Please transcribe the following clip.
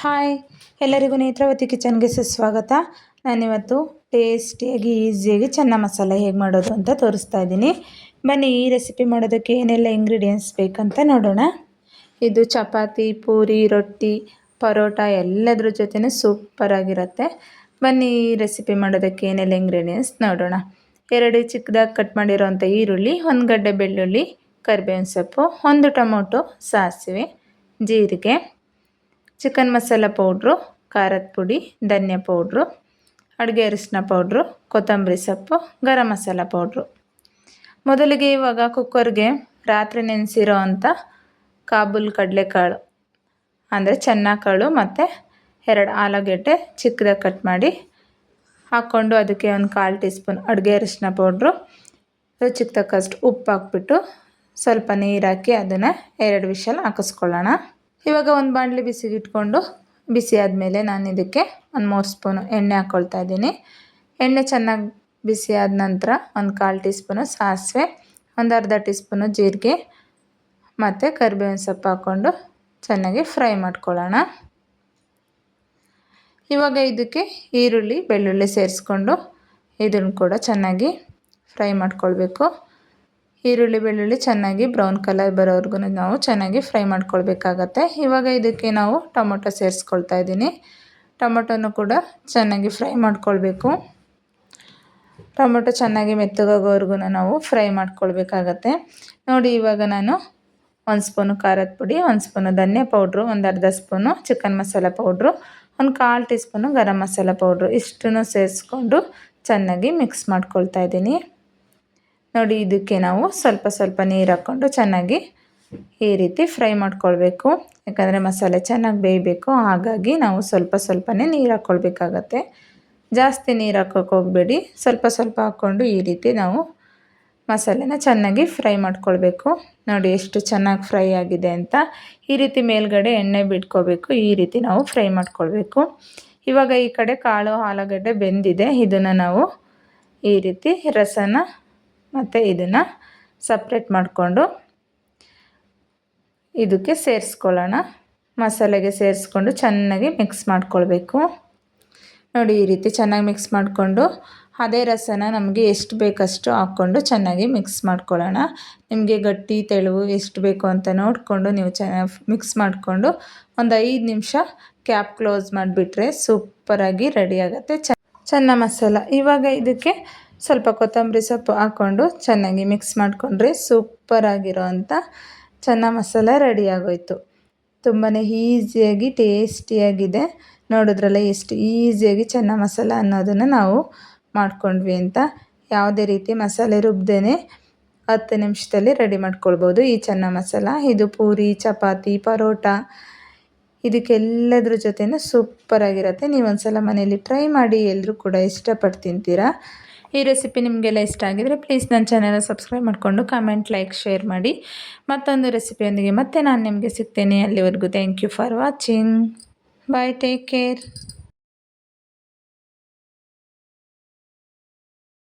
Hi, ಎಲ್ಲರಿಗೂ ನೇತ್ರಾವತಿ ಕಿಚನ್ಗೆ ಸುಸ್ವಾಗತ. ನಾನಿವತ್ತು ಟೇಸ್ಟಿಯಾಗಿ ಈಸಿಯಾಗಿ ಚೆನ್ನ ಮಸಾಲೆ ಹೇಗೆ ಮಾಡೋದು ಅಂತ ತೋರಿಸ್ತಾ ಇದ್ದೀನಿ. ಬನ್ನಿ, ಈ ರೆಸಿಪಿ ಮಾಡೋದಕ್ಕೆ ಏನೆಲ್ಲ ಇಂಗ್ರೀಡಿಯೆಂಟ್ಸ್ ಬೇಕಂತ ನೋಡೋಣ. ಇದು ಚಪಾತಿ, ಪೂರಿ, ರೊಟ್ಟಿ, ಪರೋಟ ಎಲ್ಲದ್ರ ಜೊತೆನೂ ಸೂಪರಾಗಿರುತ್ತೆ. ಬನ್ನಿ, ಈ ರೆಸಿಪಿ ಮಾಡೋದಕ್ಕೆ ಏನೆಲ್ಲ ಇಂಗ್ರೀಡಿಯೆಂಟ್ಸ್ ನೋಡೋಣ. 2 ಚಿಕ್ಕದಾಗಿ ಕಟ್ ಮಾಡಿರೋಂಥ ಈರುಳ್ಳಿ, 1 ಗಡ್ಡೆ ಬೆಳ್ಳುಳ್ಳಿ, ಕರಿಬೇವಿನ ಸೊಪ್ಪು, 1 ಟೊಮೊಟೊ, ಸಾಸಿವೆ, ಜೀರಿಗೆ, ಚಿಕನ್ ಮಸಾಲ ಪೌಡ್ರು, ಖಾರದ ಪುಡಿ, ಧನಿಯಾ ಪೌಡ್ರು, ಅಡುಗೆ ಅರಿಶಿನ ಪೌಡ್ರು, ಕೊತ್ತಂಬರಿ ಸೊಪ್ಪು, ಗರಂ ಮಸಾಲ ಪೌಡ್ರು. ಮೊದಲಿಗೆ ಇವಾಗ ಕುಕ್ಕರ್ಗೆ ರಾತ್ರಿ ನೆನೆಸಿರೋ ಅಂಥ ಕಾಬೂಲ್ ಕಡಲೆಕಾಳು ಅಂದರೆ ಚೆನ್ನಾಕಾಳು ಮತ್ತು 2 ಆಲೂಗೆಡ್ಡೆ ಚಿಕ್ಕದಾಗಿ ಕಟ್ ಮಾಡಿ ಹಾಕ್ಕೊಂಡು ಅದಕ್ಕೆ 1/4 ಟೀ ಸ್ಪೂನ್ ಅಡುಗೆ ಅರಿಶಿನ ಪೌಡ್ರು, ರುಚಿಗೆ ತಕ್ಕಷ್ಟು ಉಪ್ಪು ಹಾಕ್ಬಿಟ್ಟು ಸ್ವಲ್ಪ ನೀರು ಹಾಕಿ ಅದನ್ನು 2 ವಿಷಲ್ ಹಾಕಿಸ್ಕೊಳ್ಳೋಣ. ಇವಾಗ ಒಂದು ಬಾಣಲಿ ಬಿಸಿಗೆ ಇಟ್ಕೊಂಡು ಬಿಸಿ ಆದಮೇಲೆ ನಾನು ಇದಕ್ಕೆ 3 ಸ್ಪೂನು ಎಣ್ಣೆ ಹಾಕ್ಕೊಳ್ತಾ ಇದ್ದೀನಿ. ಎಣ್ಣೆ ಚೆನ್ನಾಗಿ ಬಿಸಿ ಆದ ನಂತರ 1/4 ಟೀ ಸ್ಪೂನು ಸಾಸಿವೆ, 1/2 ಟೀ ಸ್ಪೂನು ಜೀರಿಗೆ ಮತ್ತು ಕರಿಬೇವಿನ ಸೊಪ್ಪು ಹಾಕ್ಕೊಂಡು ಚೆನ್ನಾಗಿ ಫ್ರೈ ಮಾಡ್ಕೊಳ್ಳೋಣ. ಇವಾಗ ಇದಕ್ಕೆ ಈರುಳ್ಳಿ, ಬೆಳ್ಳುಳ್ಳಿ ಸೇರಿಸ್ಕೊಂಡು ಇದನ್ನು ಕೂಡ ಚೆನ್ನಾಗಿ ಫ್ರೈ ಮಾಡ್ಕೊಳ್ಬೇಕು. ಈರುಳ್ಳಿ, ಬೆಳ್ಳುಳ್ಳಿ ಚೆನ್ನಾಗಿ ಬ್ರೌನ್ ಕಲರ್ ಬರೋವರೆಗೂ ನಾವು ಚೆನ್ನಾಗಿ ಫ್ರೈ ಮಾಡ್ಕೊಳ್ಬೇಕಾಗತ್ತೆ. ಇವಾಗ ಇದಕ್ಕೆ ನಾವು ಟೊಮೊಟೊ ಸೇರಿಸ್ಕೊಳ್ತಾ ಇದ್ದೀನಿ. ಟೊಮೊಟೊನೂ ಕೂಡ ಚೆನ್ನಾಗಿ ಫ್ರೈ ಮಾಡ್ಕೊಳ್ಬೇಕು. ಟೊಮೊಟೊ ಚೆನ್ನಾಗಿ ಮೆತ್ತಗಾಗೋವರೆಗೂ ನಾವು ಫ್ರೈ ಮಾಡ್ಕೊಳ್ಬೇಕಾಗತ್ತೆ. ನೋಡಿ, ಇವಾಗ ನಾನು 1 ಸ್ಪೂನು ಖಾರದ ಪುಡಿ, 1 ಸ್ಪೂನು ಧನಿಯಾ powder, 1/2 spoon chicken masala powder, 1/4 teaspoon garam masala powder ಇಷ್ಟನ್ನು ಸೇರಿಸ್ಕೊಂಡು ಚೆನ್ನಾಗಿ ಮಿಕ್ಸ್ ಮಾಡ್ಕೊಳ್ತಾ ಇದ್ದೀನಿ. ನೋಡಿ, ಇದಕ್ಕೆ ನಾವು ಸ್ವಲ್ಪ ನೀರು ಹಾಕ್ಕೊಂಡು ಚೆನ್ನಾಗಿ ಈ ರೀತಿ ಫ್ರೈ ಮಾಡ್ಕೊಳ್ಬೇಕು. ಯಾಕಂದರೆ ಮಸಾಲೆ ಚೆನ್ನಾಗಿ ಬೇಯಬೇಕು. ಹಾಗಾಗಿ ನಾವು ಸ್ವಲ್ಪನೇ ನೀರು ಹಾಕ್ಕೊಳ್ಬೇಕಾಗತ್ತೆ. ಜಾಸ್ತಿ ನೀರು ಹಾಕೋಕ್ಕೆ ಹೋಗಬೇಡಿ. ಸ್ವಲ್ಪ ಹಾಕ್ಕೊಂಡು ಈ ರೀತಿ ನಾವು ಮಸಾಲೆನ ಚೆನ್ನಾಗಿ ಫ್ರೈ ಮಾಡ್ಕೊಳ್ಬೇಕು. ನೋಡಿ ಎಷ್ಟು ಚೆನ್ನಾಗಿ ಫ್ರೈ ಆಗಿದೆ ಅಂತ. ಈ ರೀತಿ ಮೇಲ್ಗಡೆ ಎಣ್ಣೆ ಬಿಟ್ಕೋಬೇಕು. ಈ ರೀತಿ ನಾವು ಫ್ರೈ ಮಾಡ್ಕೊಳ್ಬೇಕು. ಇವಾಗ ಈ ಕಡೆ ಕಾಳು, ಆಲೂಗಡ್ಡೆ ಬೆಂದಿದೆ. ಇದನ್ನು ನಾವು ಈ ರೀತಿ ರಸನ ಮತ್ತು ಇದನ್ನು ಸಪ್ರೇಟ್ ಮಾಡಿಕೊಂಡು ಇದಕ್ಕೆ ಸೇರಿಸ್ಕೊಳ್ಳೋಣ. ಮಸಾಲೆಗೆ ಸೇರಿಸ್ಕೊಂಡು ಚೆನ್ನಾಗಿ ಮಿಕ್ಸ್ ಮಾಡ್ಕೊಳ್ಬೇಕು. ನೋಡಿ, ಈ ರೀತಿ ಚೆನ್ನಾಗಿ ಮಿಕ್ಸ್ ಮಾಡಿಕೊಂಡು ಅದೇ ರಸನ ನಮಗೆ ಎಷ್ಟು ಬೇಕಷ್ಟು ಹಾಕ್ಕೊಂಡು ಚೆನ್ನಾಗಿ ಮಿಕ್ಸ್ ಮಾಡ್ಕೊಳ್ಳೋಣ. ನಿಮಗೆ ಗಟ್ಟಿ, ತೆಳುವು ಎಷ್ಟು ಬೇಕು ಅಂತ ನೋಡಿಕೊಂಡು ನೀವು ಚೆನ್ನಾಗಿ ಮಿಕ್ಸ್ ಮಾಡಿಕೊಂಡು ಒಂದು 5 ನಿಮಿಷ ಕ್ಯಾಪ್ ಕ್ಲೋಸ್ ಮಾಡಿಬಿಟ್ರೆ ಸೂಪರಾಗಿ ರೆಡಿ ಆಗುತ್ತೆ ಚೆನ್ನ ಮಸಾಲ. ಇವಾಗ ಇದಕ್ಕೆ ಸ್ವಲ್ಪ ಕೊತ್ತಂಬರಿ ಸೊಪ್ಪು ಹಾಕ್ಕೊಂಡು ಚೆನ್ನಾಗಿ ಮಿಕ್ಸ್ ಮಾಡಿಕೊಂಡ್ರೆ ಸೂಪರಾಗಿರೋ ಅಂಥ ಚೆನ್ನ ಮಸಾಲ ರೆಡಿ ಆಗೋಯ್ತು. ತುಂಬಾ ಈಸಿಯಾಗಿ ಟೇಸ್ಟಿಯಾಗಿದೆ. ನೋಡಿದ್ರಲ್ಲ ಎಷ್ಟು ಈಸಿಯಾಗಿ ಚೆನ್ನ ಮಸಾಲ ಅನ್ನೋದನ್ನು ನಾವು ಮಾಡ್ಕೊಂಡ್ವಿ ಅಂತ. ಯಾವುದೇ ರೀತಿ ಮಸಾಲೆ ರುಬ್ಬದೇನೆ 10 ನಿಮಿಷದಲ್ಲಿ ರೆಡಿ ಮಾಡ್ಕೊಳ್ಬೋದು ಈ ಚೆನ್ನ ಮಸಾಲ. ಇದು ಪೂರಿ, ಚಪಾತಿ, ಪರೋಟ ಇದಕ್ಕೆಲ್ಲದ್ರ ಜೊತೆನೂ ಸೂಪರಾಗಿರುತ್ತೆ. ನೀವು ಒಂದ್ಸಲ ಮನೇಲಿ ಟ್ರೈ ಮಾಡಿ. ಎಲ್ಲರೂ ಕೂಡ ಇಷ್ಟಪಟ್ಟು ತಿಂತೀರಾ. ಈ ರೆಸಿಪಿ ನಿಮಗೆಲ್ಲ ಇಷ್ಟ ಆಗಿದರೆ ಪ್ಲೀಸ್ ನನ್ನ ಚಾನೆಲ್ನ ಸಬ್ಸ್ಕ್ರೈಬ್ ಮಾಡಿಕೊಂಡು ಕಮೆಂಟ್, ಲೈಕ್, ಶೇರ್ ಮಾಡಿ. ಮತ್ತೊಂದು ರೆಸಿಪಿಯೊಂದಿಗೆ ಮತ್ತೆ ನಾನು ನಿಮಗೆ ಸಿಗ್ತೇನೆ. ಅಲ್ಲಿವರೆಗೂ thank you for watching. Bye, take care.